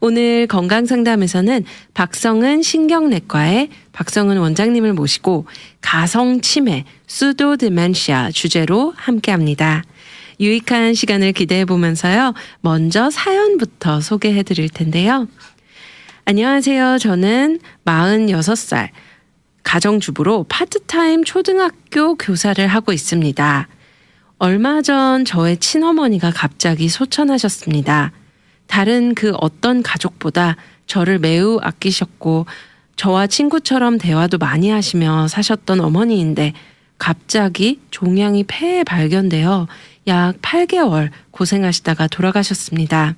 오늘 건강상담에서는 박성은 신경내과의 박성은 원장님을 모시고 가성치매, 수도디멘시아 주제로 함께합니다. 유익한 시간을 기대해보면서요. 먼저 사연부터 소개해드릴 텐데요. 안녕하세요. 저는 46살 가정주부로 파트타임 초등학교 교사를 하고 있습니다. 얼마 전 저의 친어머니가 갑자기 소천하셨습니다. 다른 그 어떤 가족보다 저를 매우 아끼셨고 저와 친구처럼 대화도 많이 하시며 사셨던 어머니인데 갑자기 종양이 폐에 발견되어 약 8개월 고생하시다가 돌아가셨습니다.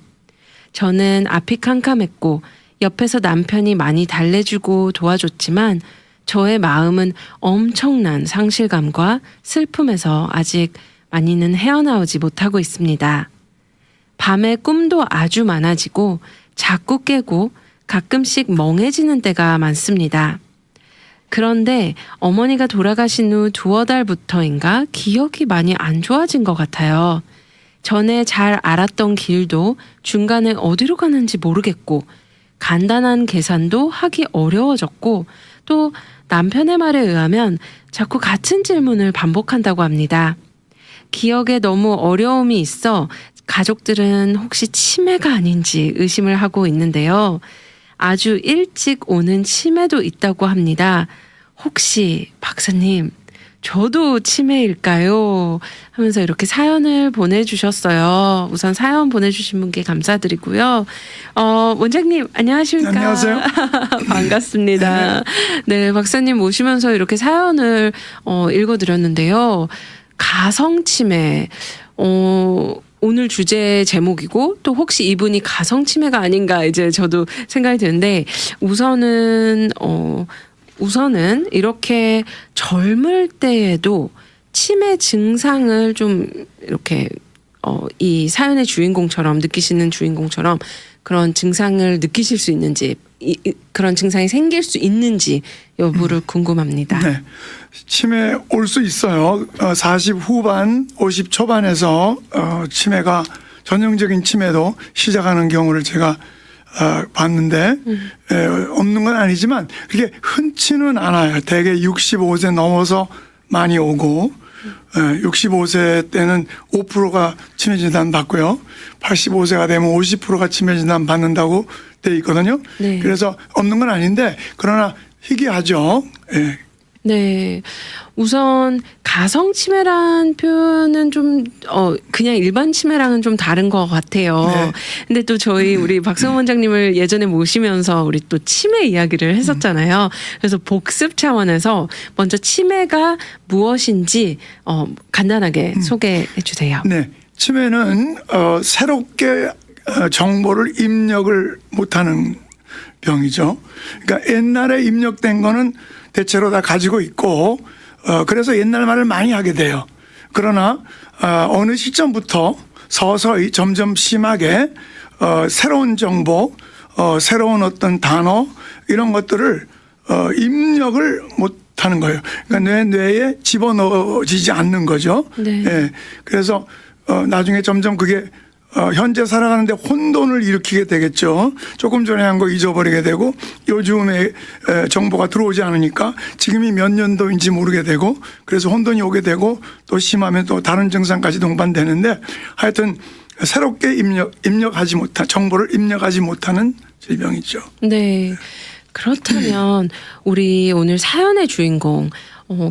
저는 앞이 캄캄했고 옆에서 남편이 많이 달래주고 도와줬지만 저의 마음은 엄청난 상실감과 슬픔에서 아직 많이는 헤어나오지 못하고 있습니다. 밤에 꿈도 아주 많아지고 자꾸 깨고 가끔씩 멍해지는 때가 많습니다. 그런데 어머니가 돌아가신 후 두어 달부터인가 기억이 많이 안 좋아진 것 같아요. 전에 잘 알았던 길도 중간에 어디로 가는지 모르겠고 간단한 계산도 하기 어려워졌고 또 남편의 말에 의하면 자꾸 같은 질문을 반복한다고 합니다. 기억에 너무 어려움이 있어 가족들은 혹시 치매가 아닌지 의심을 하고 있는데요. 아주 일찍 오는 치매도 있다고 합니다. 혹시 박사님, 저도 치매일까요? 하면서 이렇게 사연을 보내주셨어요. 우선 사연 보내주신 분께 감사드리고요. 원장님 안녕하십니까? 안녕하세요. 반갑습니다. 네, 박사님 모시면서 이렇게 사연을 읽어드렸는데요. 가성치매, 오늘 주제 제목이고 또 혹시 이분이 가성치매가 아닌가 이제 저도 생각이 드는데 우선은 이렇게 젊을 때에도 치매 증상을 좀 이렇게 이 사연의 주인공처럼 느끼시는 주인공처럼 그런 증상을 느끼실 수 있는지 그런 증상이 생길 수 있는지 여부를 궁금합니다. 네. 치매 올 수 있어요. 40 후반, 50 초반에서 치매가 전형적인 치매도 시작하는 경우를 제가 봤는데 없는 건 아니지만 그게 흔치는 않아요. 대개 65세 넘어서 많이 오고 65세 때는 5%가 치매 진단 받고요. 85세가 되면 50%가 치매 진단 받는다고 돼 있거든요. 네. 그래서 없는 건 아닌데 그러나 희귀하죠. 예. 네. 우선 가성치매란 표현은 좀 그냥 일반 치매랑은 좀 다른 것 같아요. 네. 근데 또 우리 박성은 원장님을 예전에 모시면서 우리 또 치매 이야기를 했었잖아요. 그래서 복습 차원에서 먼저 치매가 무엇인지 간단하게 소개해 주세요. 네. 치매는 새롭게 정보를 입력을 못하는 병이죠. 그러니까 옛날에 입력된 거는 대체로 다 가지고 있고 그래서 옛날 말을 많이 하게 돼요. 그러나 어느 시점부터 서서히 점점 심하게 새로운 정보, 새로운 어떤 단어 이런 것들을 입력을 못하는 거예요. 그러니까 뇌에 집어넣어지지 않는 거죠. 네. 예. 그래서 나중에 점점 그게 현재 살아가는데 혼돈을 일으키게 되겠죠. 조금 전에 한 거 잊어버리게 되고 요즘에 정보가 들어오지 않으니까 지금이 몇 년도인지 모르게 되고 그래서 혼돈이 오게 되고 또 심하면 또 다른 증상까지 동반되는데 하여튼 새롭게 입력하지 못한 정보를 입력하지 못하는 질병이죠. 네. 그렇다면 우리 오늘 사연의 주인공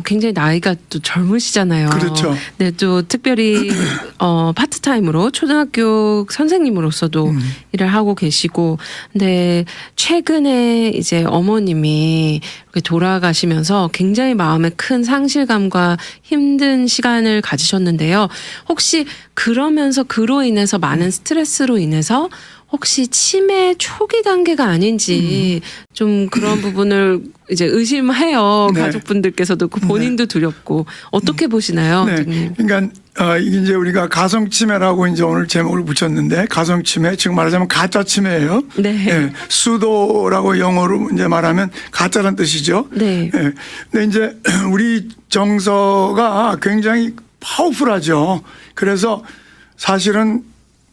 굉장히 나이가 또 젊으시잖아요. 그렇죠. 네, 또 특별히 파트타임으로 초등학교 선생님으로서도 일을 하고 계시고, 근데 최근에 이제 어머님이 이렇게 돌아가시면서 굉장히 마음에 큰 상실감과 힘든 시간을 가지셨는데요. 혹시 그러면서 그로 인해서 많은 스트레스로 인해서 혹시 치매 초기 단계가 아닌지 좀 그런 부분을 이제 의심해요. 네. 가족분들께서도 그 본인도 두렵고 어떻게 보시나요? 네. 그러니까 이제 우리가 가성치매라고 이제 오늘 제목을 붙였는데 가성치매 즉 말하자면 가짜 치매예요. 네. 네. 수도라고 영어로 이제 말하면 가짜란 뜻이죠. 네. 네. 근데 이제 우리 정서가 굉장히 파워풀하죠. 그래서 사실은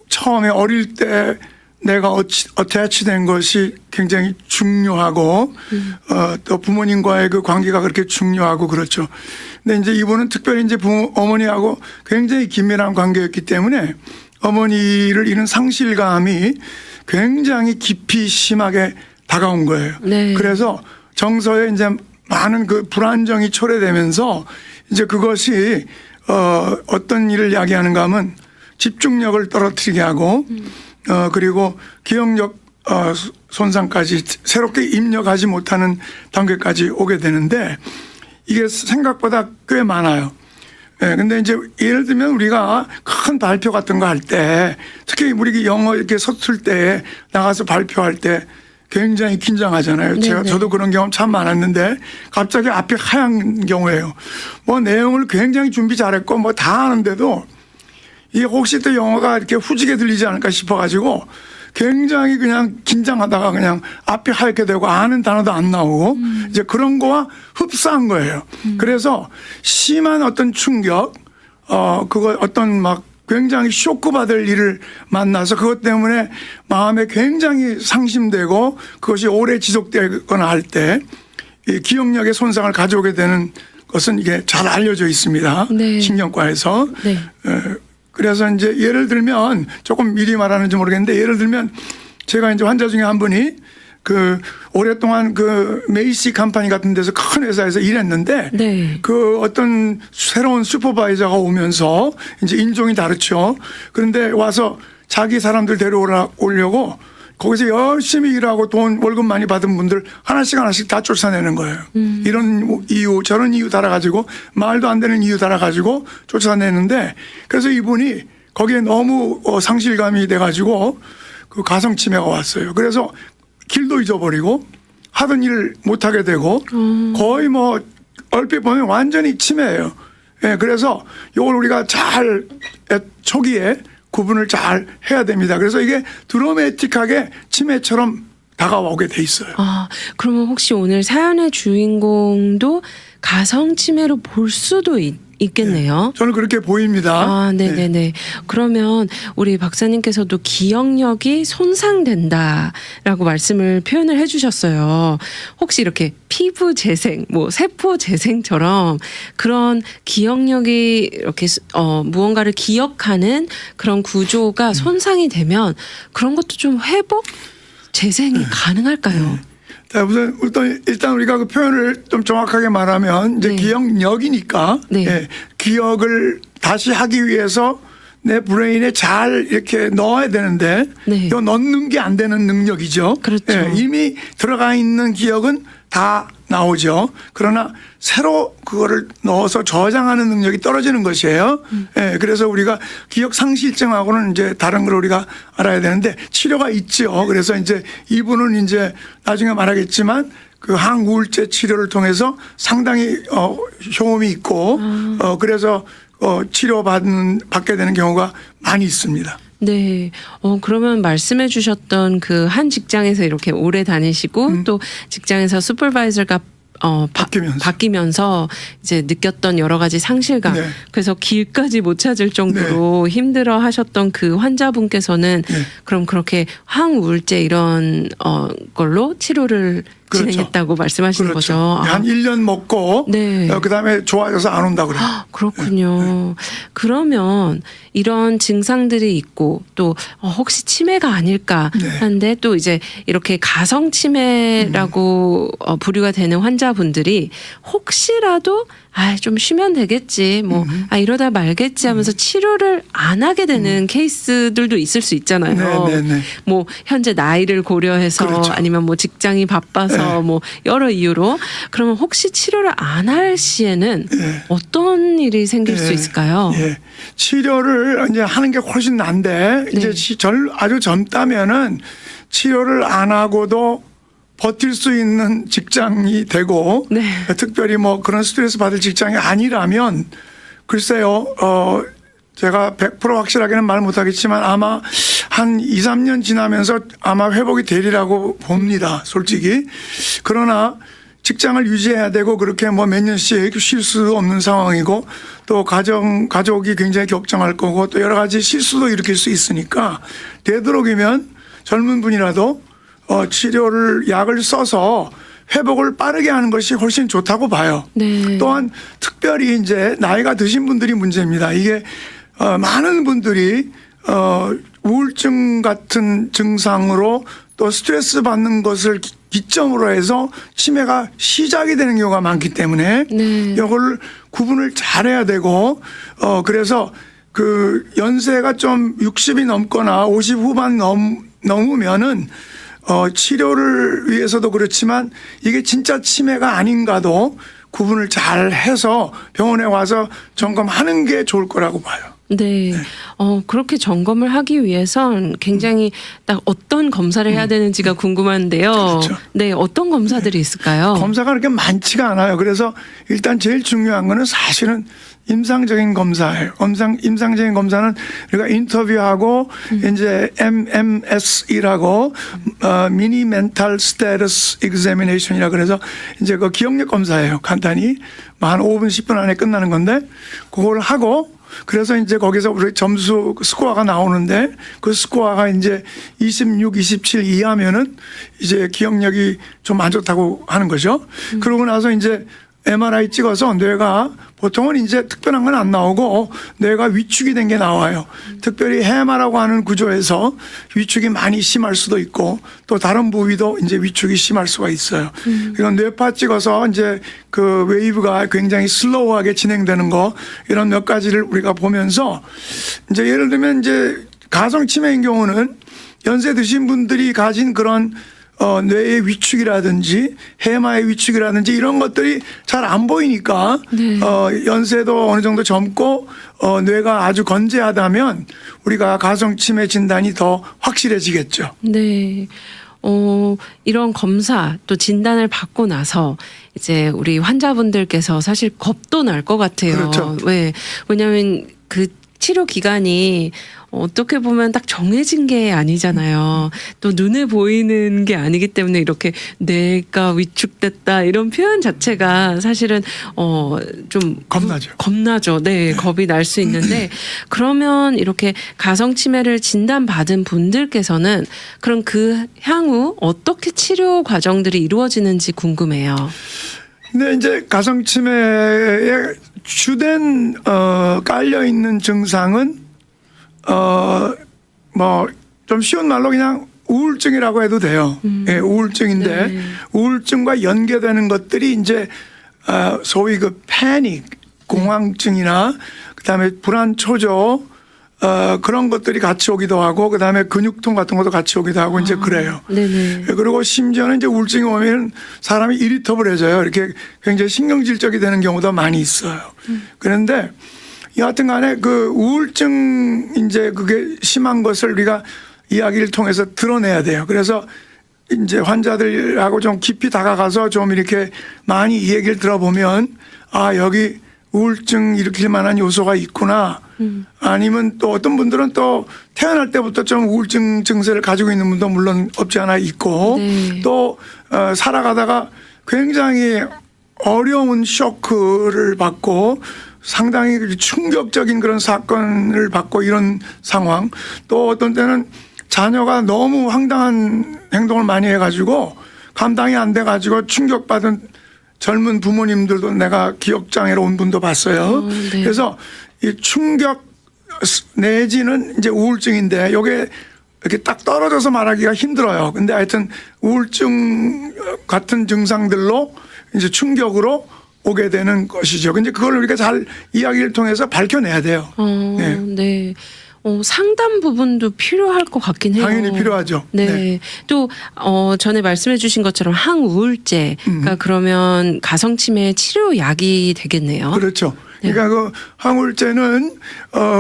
처음에 어릴 때 내가 어태치된 것이 굉장히 중요하고 또 부모님과의 그 관계가 그렇게 중요하고 그렇죠. 근데 이제 이분은 특별히 이제 어머니하고 굉장히 긴밀한 관계였기 때문에 어머니를 잃은 상실감이 굉장히 깊이 심하게 다가온 거예요. 네. 그래서 정서에 이제 많은 그 불안정이 초래되면서 이제 그것이 어떤 일을 야기하는가 하면 집중력을 떨어뜨리게 하고 그리고 기억력 손상까지 새롭게 입력하지 못하는 단계까지 오게 되는데 이게 생각보다 꽤 많아요. 예, 근데 이제 예를 들면 우리가 큰 발표 같은 거 할 때 특히 우리 영어 이렇게 서툴 때 나가서 발표할 때 굉장히 긴장하잖아요. 저도 그런 경험 참 많았는데 갑자기 앞이 하얀 경우예요. 뭐 내용을 굉장히 준비 잘했고 뭐 다 아는데도 이게 혹시 또 영어가 이렇게 후지게 들리지 않을까 싶어가지고 굉장히 그냥 긴장하다가 그냥 앞이 하얗게 되고 아는 단어도 안 나오고 이제 그런 거와 흡사한 거예요. 그래서 심한 어떤 충격, 그거 어떤 막 굉장히 쇼크 받을 일을 만나서 그것 때문에 마음에 굉장히 상심되고 그것이 오래 지속되거나 할 때 이 기억력의 손상을 가져오게 되는 것은 이게 잘 알려져 있습니다. 네. 신경과에서. 네. 그래서 이제 예를 들면 조금 미리 말하는지 모르겠는데 예를 들면 제가 이제 환자 중에 한 분이 그 오랫동안 그 메이시 컴퍼니 같은 데서 큰 회사에서 일했는데 네. 그 어떤 새로운 슈퍼바이저가 오면서 이제 인종이 다르죠. 그런데 와서 자기 사람들 데려오려고 거기서 열심히 일하고 돈 월급 많이 받은 분들 하나씩 다 쫓아내는 거예요. 이런 이유 저런 이유 달아가지고 말도 안 되는 이유 달아가지고 쫓아내는데 그래서 이분이 거기에 너무 상실감이 돼가지고 그 가성치매가 왔어요. 그래서 길도 잊어버리고 하던 일을 못하게 되고 거의 뭐 얼핏 보면 완전히 치매예요. 예, 그래서 이걸 우리가 잘 초기에 구분을 잘 해야 됩니다. 그래서 이게 드라마틱하게 치매처럼 다가오게 돼 있어요. 아, 그러면 혹시 오늘 사연의 주인공도 가성치매로 볼 수도 있겠네요. 저는 그렇게 보입니다. 아, 네네네. 그러면 우리 박사님께서도 기억력이 손상된다라고 말씀을 표현을 해주셨어요. 혹시 이렇게 피부 재생, 뭐 세포 재생처럼 그런 기억력이 이렇게 무언가를 기억하는 그런 구조가 손상이 되면 그런 것도 좀 회복, 재생이 가능할까요? 자, 우선 일단 우리가 그 표현을 좀 정확하게 말하면 이제 네. 기억력이니까 네. 예, 기억을 다시 하기 위해서 내 브레인에 잘 이렇게 넣어야 되는데 네. 이거 넣는 게 안 되는 능력이죠. 그렇죠. 예, 이미 들어가 있는 기억은 다 나오죠. 그러나 새로 그거를 넣어서 저장하는 능력이 떨어지는 것이에요. 예, 그래서 우리가 기억 상실증하고는 이제 다른 걸 우리가 알아야 되는데 치료가 있죠. 그래서 이제 이분은 이제 나중에 말하겠지만 그 항우울제 치료를 통해서 상당히 효험이 있고 그래서 치료받게 되는 경우가 많이 있습니다. 네. 그러면 말씀해 주셨던 그 한 직장에서 이렇게 오래 다니시고 또 직장에서 슈퍼바이저가 바뀌면서 이제 느꼈던 여러 가지 상실감. 네. 그래서 길까지 못 찾을 정도로 힘들어 하셨던 그 환자분께서는 네. 그럼 그렇게 항우울제 이런 걸로 치료를 그렇죠. 진행했다고 말씀하시는 그렇죠. 거죠. 한 1년 먹고 네. 그다음에 좋아져서 안 온다 그래요. 그렇군요. 그러면 이런 증상들이 있고 또 혹시 치매가 아닐까 네. 하는데 또 이제 이렇게 가성 치매라고 부류가 되는 환자분들이 혹시라도 좀 쉬면 되겠지 이러다 말겠지 하면서 치료를 안 하게 되는 케이스들도 있을 수 있잖아요. 네. 뭐 현재 나이를 고려해서 그렇죠. 아니면 뭐 직장이 바빠서 네. 뭐 여러 이유로 그러면 혹시 치료를 안 할 시에는 네. 어떤 일이 생길 수 있을까요? 예. 치료를 이제 하는 게 훨씬 난데 네. 이제 아주 젊다면은 치료를 안 하고도 버틸 수 있는 직장이 되고 네. 특별히 뭐 그런 스트레스 받을 직장이 아니라면 글쎄요. 제가 100% 확실하게는 말 못하겠지만 아마 한 2, 3년 지나면서 아마 회복이 되리라고 봅니다. 솔직히. 그러나 직장을 유지해야 되고 그렇게 뭐 몇 년씩 쉴 수 없는 상황이고 또 가족이 굉장히 격정할 거고 또 여러 가지 실수도 일으킬 수 있으니까 되도록이면 젊은 분이라도 치료를 약을 써서 회복을 빠르게 하는 것이 훨씬 좋다고 봐요. 네. 또한 특별히 이제 나이가 드신 분들이 문제입니다. 이게 많은 분들이 우울증 같은 증상으로 또 스트레스 받는 것을 기점으로 해서 치매가 시작이 되는 경우가 많기 때문에 네. 이걸 구분을 잘해야 되고 그래서 그 연세가 좀 60이 넘거나 50 후반 넘으면은 치료를 위해서도 그렇지만 이게 진짜 치매가 아닌가도 구분을 잘 해서 병원에 와서 점검하는 게 좋을 거라고 봐요. 네. 그렇게 점검을 하기 위해선 굉장히 딱 어떤 검사를 해야 되는지가 궁금한데요. 그렇죠. 네. 어떤 검사들이 있을까요? 검사가 그렇게 많지가 않아요. 그래서 일단 제일 중요한 거는 사실은 임상적인 검사예요. 임상적인 검사는 우리가 인터뷰하고 이제 MMS이라고 미니 멘탈 스테이터스 examination이라 그래서 이제 그 기억력 검사예요. 간단히 한 5분 10분 안에 끝나는 건데 그걸 하고 그래서 이제 거기서 우리 점수 스코어가 나오는데 그 스코어가 이제 26, 27 이하면은 이제 기억력이 좀 안 좋다고 하는 거죠. 그러고 나서 이제 MRI 찍어서 뇌가 보통은 이제 특별한 건 안 나오고 뇌가 위축이 된 게 나와요. 특별히 해마라고 하는 구조에서 위축이 많이 심할 수도 있고 또 다른 부위도 이제 위축이 심할 수가 있어요. 이런 뇌파 찍어서 이제 그 웨이브가 굉장히 슬로우하게 진행되는 거 이런 몇 가지를 우리가 보면서 이제 예를 들면 이제 가성 치매인 경우는 연세 드신 분들이 가진 그런 뇌의 위축이라든지 해마의 위축이라든지 이런 것들이 잘 안 보이니까 네. 연세도 어느 정도 젊고 뇌가 아주 건재하다면 우리가 가성치매 진단이 더 확실해지겠죠. 네. 이런 검사 또 진단을 받고 나서 이제 우리 환자분들께서 사실 겁도 날 것 같아요. 그렇죠. 왜? 왜냐하면 그 치료 기간이 어떻게 보면 딱 정해진 게 아니잖아요. 또 눈에 보이는 게 아니기 때문에 이렇게 뇌가 위축됐다 이런 표현 자체가 사실은 좀 겁나죠. 겁나죠. 네, 겁이 날 수 있는데 그러면 이렇게 가성 치매를 진단받은 분들께서는 그럼 그 향후 어떻게 치료 과정들이 이루어지는지 궁금해요. 근데 이제 가성치매의 주된 깔려 있는 증상은 뭐 좀 쉬운 말로 그냥 우울증이라고 해도 돼요. 예, 우울증인데 네. 우울증과 연계되는 것들이 이제 소위 그 패닉, 공황증이나 그다음에 불안 초조 그런 것들이 같이 오기도 하고 그다음에 근육통 같은 것도 같이 오기도 하고 이제 그래요. 네네. 그리고 심지어는 이제 우울증이 오면 사람이 이리터블해져요. 이렇게 굉장히 신경질적이 되는 경우도 많이 있어요. 그런데 여하튼 간에 그 우울증 이제 그게 심한 것을 우리가 이야기를 통해서 드러내야 돼요. 그래서 이제 환자들하고 좀 깊이 다가가서 좀 이렇게 많이 이 얘기를 들어보면 아, 여기 우울증 일으킬 만한 요소가 있구나. 아니면 또 어떤 분들은 또 태어날 때부터 좀 우울증 증세를 가지고 있는 분도 물론 없지 않아 있고 네. 또 살아가다가 굉장히 어려운 쇼크를 받고 상당히 충격적인 그런 사건을 받고 이런 상황 또 어떤 때는 자녀가 너무 황당한 행동을 많이 해가지고 감당이 안 돼가지고 충격받은 젊은 부모님들도 내가 기억장애로 온 분도 봤어요. 네. 그래서 이 충격 내지는 이제 우울증인데 요게 이렇게 딱 떨어져서 말하기가 힘들어요. 근데 하여튼 우울증 같은 증상들로 이제 충격으로 오게 되는 것이죠. 근데 그걸 우리가 잘 이야기를 통해서 밝혀내야 돼요. 네. 네. 상담 부분도 필요할 것 같긴 해요. 당연히 필요하죠. 네. 네. 또 전에 말씀해 주신 것처럼 항우울제가 그러면 가성치매 치료약이 되겠네요. 그렇죠. 그러니까 그 항우울제는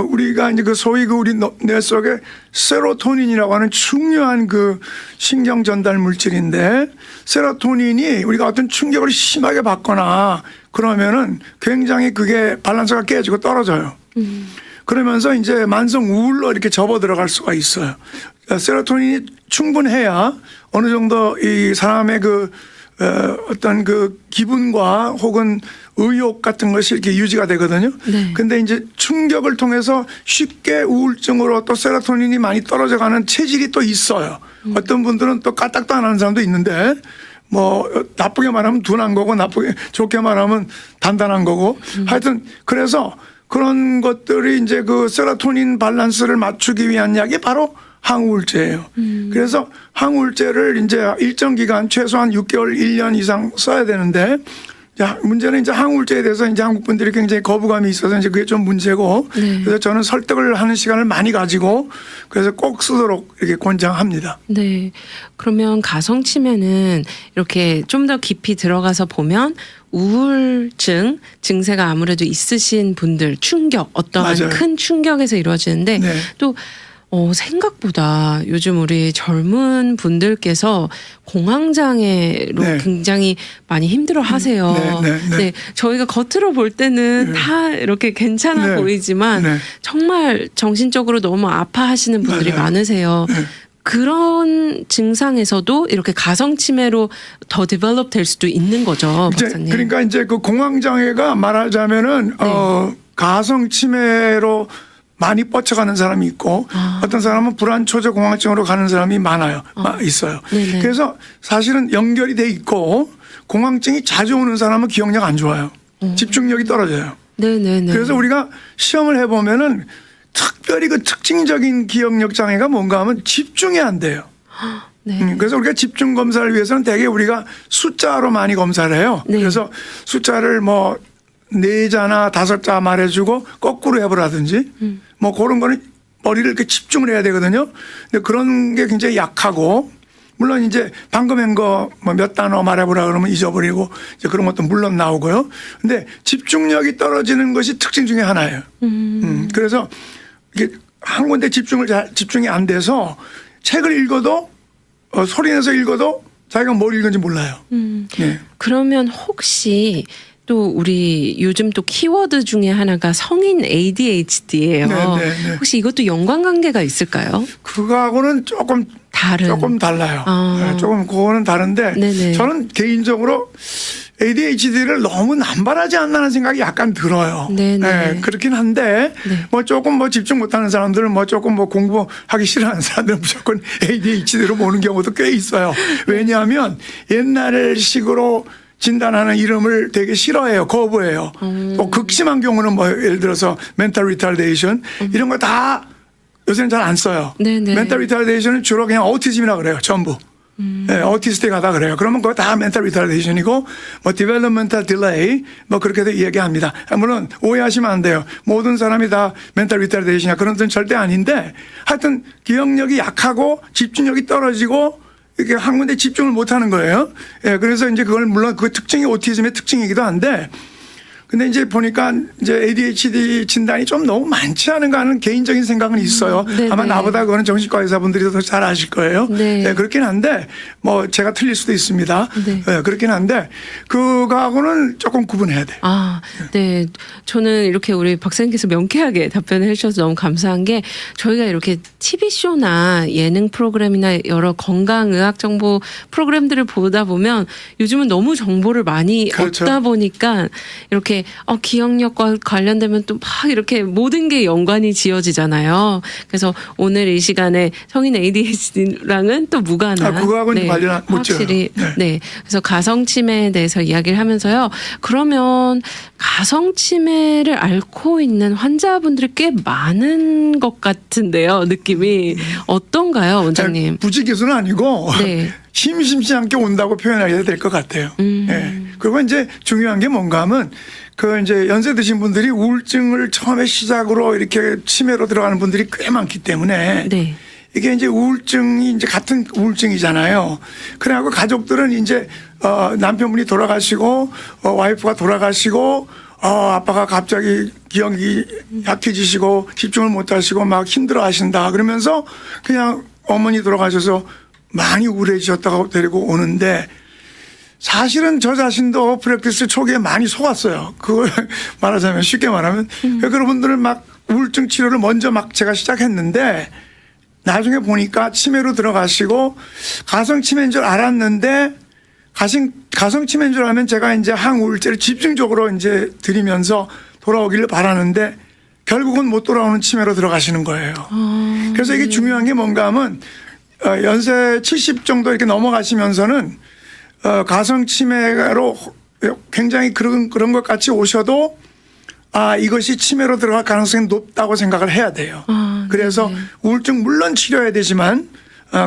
우리가 이제 그 소위 그 우리 뇌 속에 세로토닌이라고 하는 중요한 그 신경 전달 물질인데 세로토닌이 우리가 어떤 충격을 심하게 받거나 그러면은 굉장히 그게 밸런스가 깨지고 떨어져요. 그러면서 이제 만성 우울로 이렇게 접어 들어갈 수가 있어요. 세로토닌이 충분해야 어느 정도 이 사람의 그 어떤 그 기분과 혹은 의욕 같은 것이 이렇게 유지가 되거든요. 네. 근데 이제 충격을 통해서 쉽게 우울증으로 또 세로토닌이 많이 떨어져 가는 체질이 또 있어요. 어떤 분들은 또 까딱도 안 하는 사람도 있는데 뭐 나쁘게 말하면 둔한 거고 나쁘게 좋게 말하면 단단한 거고 하여튼 그래서 그런 것들이 이제 그 세로토닌 밸런스를 맞추기 위한 약이 바로 항우울제예요. 그래서 항우울제를 이제 일정 기간 최소한 6개월, 1년 이상 써야 되는데 자, 문제는 이제 항우울제에 대해서 이제 한국 분들이 굉장히 거부감이 있어서 이제 그게 좀 문제고 네. 그래서 저는 설득을 하는 시간을 많이 가지고 그래서 꼭 쓰도록 이렇게 권장합니다. 네. 그러면 가성치매는 이렇게 좀 더 깊이 들어가서 보면 우울증 증세가 아무래도 있으신 분들 충격 어떠한 맞아요. 큰 충격에서 이루어지는데 네. 또 생각보다 요즘 우리 젊은 분들께서 공황장애로 네. 굉장히 많이 힘들어 하세요. 네. 저희가 겉으로 볼 때는 다 이렇게 괜찮아 네. 보이지만 네. 정말 정신적으로 너무 아파하시는 분들이 맞아요. 많으세요. 네. 그런 증상에서도 이렇게 가성치매로 더 디벨롭 될 수도 있는 거죠, 이제 박사님. 그러니까 이제 그 공황장애가 말하자면은 네. 가성치매로 많이 뻗쳐가는 사람이 있고 어떤 사람은 불안초조 공황증으로 가는 사람이 많아요. 있어요. 네네. 그래서 사실은 연결이 돼 있고 공황증이 자주 오는 사람은 기억력 안 좋아요. 집중력이 떨어져요. 네네네. 그래서 우리가 시험을 해보면은 특별히 그 특징적인 기억력 장애가 뭔가 하면 집중이 안 돼요. 네. 그래서 우리가 집중 검사를 위해서는 대개 우리가 숫자로 많이 검사를 해요. 네. 그래서 숫자를 뭐 4자나 5자 말해주고 거꾸로 해보라든지 뭐 그런 거는 머리를 이렇게 집중을 해야 되거든요. 근데 그런 게 굉장히 약하고 물론 이제 방금 한 거 뭐 몇 단어 말해보라 그러면 잊어버리고 이제 그런 것도 물론 나오고요. 근데 집중력이 떨어지는 것이 특징 중에 하나예요. 그래서 이게 한 군데 집중이 안 돼서 책을 읽어도 소리 내서 읽어도 자기가 뭘 읽은지 몰라요. 네. 그러면 혹시 또 우리 요즘 또 키워드 중에 하나가 성인 ADHD예요. 네. 혹시 이것도 연관관계가 있을까요? 그거하고는 조금 달라요. 네, 조금 그거는 다른데 네네. 저는 개인적으로 ADHD를 너무 남발하지 않나는 생각이 약간 들어요. 네네. 네, 그렇긴 한데 네. 뭐 조금 뭐 집중 못하는 사람들은 뭐 조금 뭐 공부하기 싫어하는 사람들은 무조건 ADHD로 보는 경우도 꽤 있어요. 왜냐하면 옛날식으로 진단하는 이름을 되게 싫어해요. 거부해요. 또 극심한 경우는 뭐 예를 들어서 멘탈 리타르데이션 이런 거 다 요새는 잘 안 써요. 네네. 멘탈 리타르데이션은 주로 그냥 오티즘이라 그래요. 전부. 네, 오티스틱하다 그래요. 그러면 그거 다 멘탈 리타르데이션이고 뭐 디벨롭멘탈 딜레이 뭐 그렇게도 이야기합니다. 물론 오해하시면 안 돼요. 모든 사람이 다 멘탈 리타르데이션이야 그런 뜻은 절대 아닌데 하여튼 기억력이 약하고 집중력이 떨어지고 이렇게 한 군데 집중을 못 하는 거예요. 예, 그래서 이제 그걸 물론 그 특징이 오티즘의 특징이기도 한데 근데 이제 보니까 이제 ADHD 진단이 좀 너무 많지 않은가 하는 개인적인 생각은 있어요. 네네. 아마 나보다 그거는 정신과 의사분들이 더 잘 아실 거예요. 네. 네, 그렇긴 한데 뭐 제가 틀릴 수도 있습니다. 네. 네, 그렇긴 한데 그거하고는 조금 구분해야 돼. 네. 저는 이렇게 우리 박사님께서 명쾌하게 답변을 해주셔서 너무 감사한 게 저희가 이렇게 TV쇼나 예능 프로그램이나 여러 건강의학 정보 프로그램들을 보다 보면 요즘은 너무 정보를 많이 그렇죠. 얻다 보니까 이렇게 기억력과 관련되면 또 막 이렇게 모든 게 연관이 지어지잖아요. 그래서 오늘 이 시간에 성인 ADHD랑은 또 무관한 그거하고는 관련 못 지어요. 확실히 네. 그래서 가성치매에 대해서 이야기를 하면서요. 그러면 가성치매를 앓고 있는 환자분들이 꽤 많은 것 같은데요. 느낌이 어떤가요, 원장님? 부지기수는 아니고 네. 심심치 않게 온다고 표현해야 될 것 같아요. 예. 그리고 이제 중요한 게 뭔가 하면 그 이제 연세 드신 분들이 우울증을 처음에 시작으로 이렇게 치매로 들어가는 분들이 꽤 많기 때문에 네. 이게 이제 우울증이 이제 같은 우울증이잖아요. 그래갖고 가족들은 이제 남편분이 돌아가시고 와이프가 돌아가시고 아빠가 갑자기 기억이 약해지시고 집중을 못 하시고 막 힘들어 하신다. 그러면서 그냥 어머니 돌아가셔서 많이 우울해지셨다고 데리고 오는데 사실은 저 자신도 프랙티스 초기에 많이 속았어요. 그걸 말하자면 쉽게 말하면 그분들은 막 우울증 치료를 먼저 막 제가 시작했는데 나중에 보니까 치매로 들어가시고 가성치매인 줄 알았는데 가성 치매인 줄 알면 제가 이제 항우울제를 집중적으로 이제 드리면서 돌아오기를 바라는데 결국은 못 돌아오는 치매로 들어가시는 거예요. 그래서 이게 중요한 게 뭔가 하면 연세 70 정도 이렇게 넘어가시면서는 가성 치매로 굉장히 그런 것 같이 오셔도 이것이 치매로 들어갈 가능성이 높다고 생각을 해야 돼요. 그래서 네네. 우울증 물론 치료해야 되지만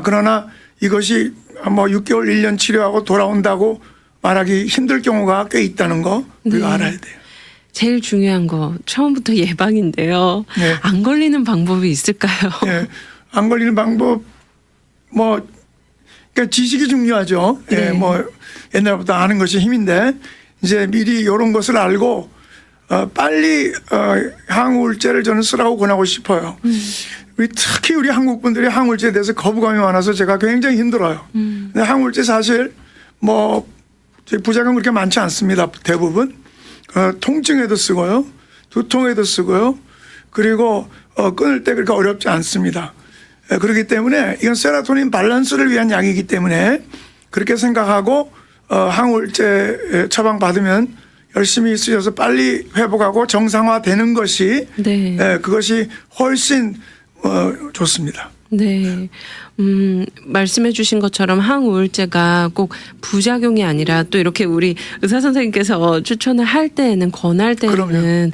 그러나 이것이 뭐 6개월, 1년 치료하고 돌아온다고 말하기 힘들 경우가 꽤 있다는 거 우리가 네. 알아야 돼요. 제일 중요한 거 처음부터 예방인데요. 네. 안 걸리는 방법이 있을까요? 예, 안 걸리는 방법 그러니까 지식이 중요하죠. 예, 네. 뭐 옛날부터 아는 것이 힘인데 이제 미리 이런 것을 알고 빨리 항우울제를 저는 쓰라고 권하고 싶어요. 특히 우리 한국 분들이 항우울제에 대해서 거부감이 많아서 제가 굉장히 힘들어요. 근데 항우울제 사실 뭐 부작용 그렇게 많지 않습니다. 대부분 통증에도 쓰고요, 두통에도 쓰고요, 그리고 끊을 때 그렇게 어렵지 않습니다. 그렇기 때문에 이건 세로토닌 밸런스를 위한 약이기 때문에 그렇게 생각하고 항우울제 처방 받으면 열심히 쓰셔서 빨리 회복하고 정상화되는 것이 네. 그것이 훨씬 좋습니다. 네. 말씀해 주신 것처럼 항우울제가 꼭 부작용이 아니라 또 이렇게 우리 의사 선생님께서 추천을 할 때에는 권할 때에는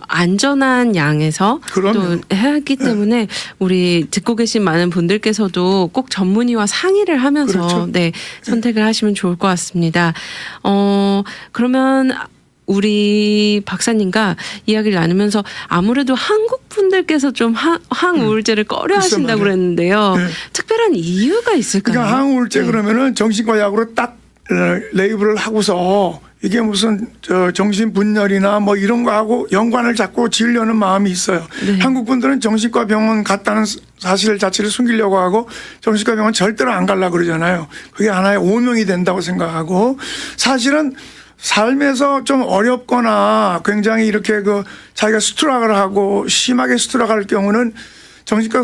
안전한 양에서 그럼요. 또 하기 때문에 우리 듣고 계신 많은 분들께서도 꼭 전문의와 상의를 하면서 그렇죠. 네, 선택을 하시면 좋을 것 같습니다. 그러면 우리 박사님과 이야기를 나누면서 아무래도 한국 분들께서 좀 항우울제를 꺼려 하신다고 맞아요. 그랬는데요. 네. 특별한 이유가 있을까요? 그러니까 항우울제 네. 그러면은 정신과 약으로 딱 레이블을 하고서 이게 무슨 정신분열이나 뭐 이런 거하고 연관을 자꾸 지으려는 마음이 있어요. 네. 한국 분들은 정신과 병원 갔다는 사실 자체를 숨기려고 하고 정신과 병원 절대로 안 가려고 그러잖아요. 그게 하나의 오명이 된다고 생각하고 사실은 삶에서 좀 어렵거나 굉장히 이렇게 자기가 스트럭을 하고 심하게 스트럭할 경우는 정신과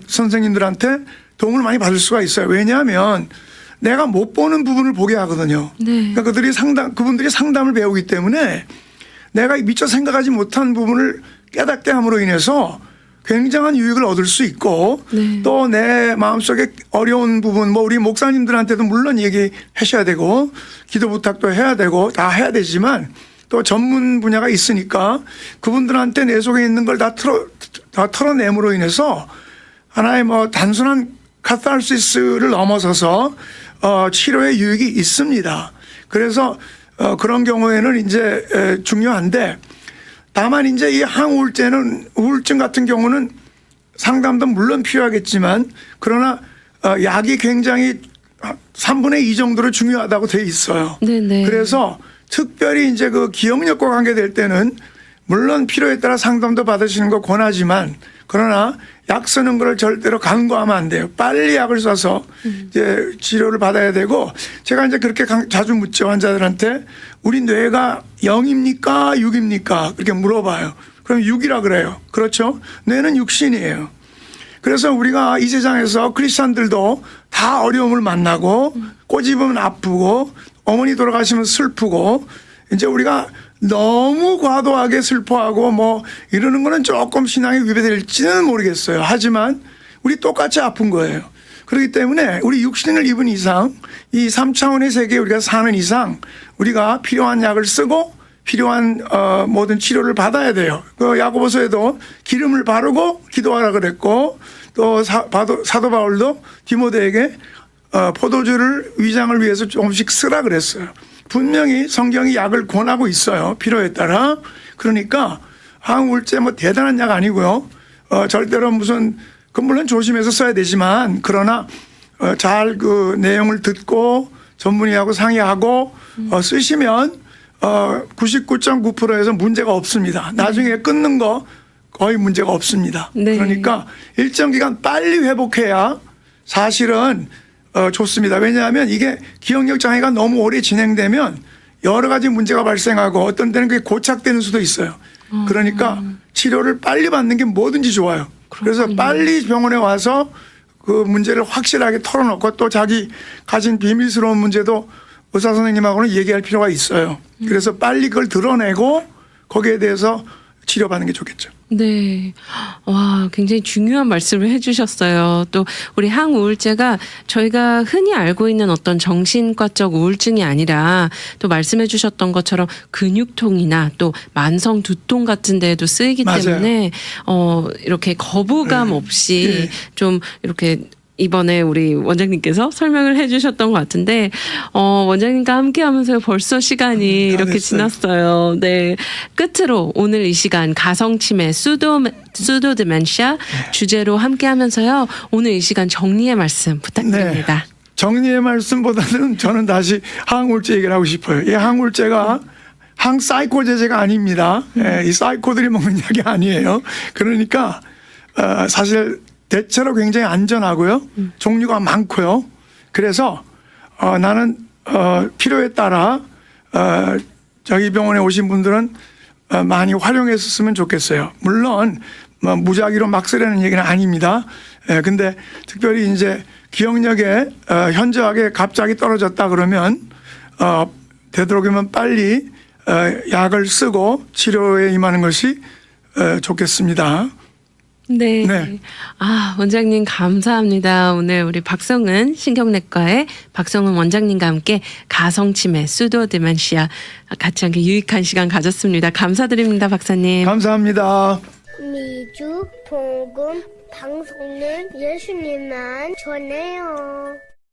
선생님들한테 도움을 많이 받을 수가 있어요. 왜냐하면 내가 못 보는 부분을 보게 하거든요. 네. 그러니까 그분들이 상담을 배우기 때문에 내가 미처 생각하지 못한 부분을 깨닫게 함으로 인해서 굉장한 유익을 얻을 수 있고 네. 또 내 마음속에 어려운 부분 뭐 우리 목사님들한테도 물론 얘기하셔야 되고 기도 부탁도 해야 되고 다 해야 되지만 또 전문 분야가 있으니까 그분들한테 내 속에 있는 걸 다 털어냄으로 인해서 하나의 뭐 단순한 카타르시스를 넘어서서 치료의 유익이 있습니다. 그래서 그런 경우에는 이제 중요한데 다만 이제 이 항우울제는 우울증 같은 경우는 상담도 물론 필요하겠지만 그러나 약이 굉장히 3분의 2 정도로 중요하다고 돼 있어요. 네네. 그래서 특별히 이제 그 기억력과 관계될 때는 물론 필요에 따라 상담도 받으시는 거 권하지만 그러나 약 쓰는 걸 절대로 간과하면 안 돼요. 빨리 약을 써서 이제 치료를 받아야 되고 제가 이제 그렇게 자주 묻죠. 환자들한테 우리 뇌가 0입니까 6입니까 그렇게 물어봐요. 그럼 6이라 그래요. 그렇죠. 뇌는 육신이에요. 그래서 우리가 이 세상에서 크리스찬들도 다 어려움을 만나고 꼬집으면 아프고 어머니 돌아가시면 슬프고 이제 우리가 너무 과도하게 슬퍼하고 뭐 이러는 거는 조금 신앙에 위배될지는 모르겠어요. 하지만 우리 똑같이 아픈 거예요. 그렇기 때문에 우리 육신을 입은 이상 이 3차원의 세계에 우리가 사는 이상 우리가 필요한 약을 쓰고 필요한 모든 치료를 받아야 돼요. 그 야고보서에도 기름을 바르고 기도하라 그랬고 또 사도 바울도 디모데에게 포도주를 위장을 위해서 조금씩 쓰라 그랬어요. 분명히 성경이 약을 권하고 있어요. 필요에 따라. 그러니까 항우울제 뭐 대단한 약 아니고요. 절대로 무슨 물론 조심해서 써야 되지만 그러나 잘 그 내용을 듣고 전문의하고 상의하고 쓰시면 99.9%에서 문제가 없습니다. 나중에 끊는 거 거의 문제가 없습니다. 네. 그러니까 일정 기간 빨리 회복해야 사실은 좋습니다. 왜냐하면 이게 기억력 장애가 너무 오래 진행되면 여러 가지 문제가 발생하고 어떤 때는 그게 고착되는 수도 있어요. 그러니까 치료를 빨리 받는 게 뭐든지 좋아요. 그래서 빨리 병원에 와서 그 문제를 확실하게 털어놓고 또 자기 가진 비밀스러운 문제도 의사 선생님하고는 얘기할 필요가 있어요. 그래서 빨리 그걸 드러내고 거기에 대해서 치료받는 게 좋겠죠. 네. 와, 굉장히 중요한 말씀을 해주셨어요. 또 우리 항우울제가 저희가 흔히 알고 있는 어떤 정신과적 우울증이 아니라 또 말씀해 주셨던 것처럼 근육통이나 또 만성 두통 같은 데에도 쓰이기 맞아요. 때문에 이렇게 거부감 없이 좀 이렇게 이번에 우리 원장님께서 설명을 해주셨던 것 같은데, 원장님과 함께 하면서 벌써 시간이 이렇게 됐어요. 지났어요. 네. 끝으로 오늘 이 시간 가성치매, 수도 디멘시아 주제로 함께 하면서요. 오늘 이 시간 정리의 말씀 부탁드립니다. 정리의 말씀보다는 저는 다시 항우울제 얘기를 하고 싶어요. 이 항우울제가 항사이코제제가 아닙니다. 이 사이코들이 먹는 약이 아니에요. 그러니까 사실 대체로 굉장히 안전하고요. 종류가 많고요. 그래서 나는 필요에 따라 저희 병원에 오신 분들은 많이 활용했었으면 좋겠어요. 물론 뭐 무작위로 막 쓰라는 얘기는 아닙니다. 근데 특별히 이제 기억력에 현저하게 갑자기 떨어졌다 그러면 되도록이면 빨리 약을 쓰고 치료에 임하는 것이 좋겠습니다. 네. 네. 아, 원장님 감사합니다. 오늘 우리 박성은 신경내과의 박성은 원장님과 함께 가성치매, 수도 디멘시아 같이 함께 유익한 시간 가졌습니다. 감사드립니다, 박사님. 감사합니다. 미주 복음 방송은 예수님만 전해요.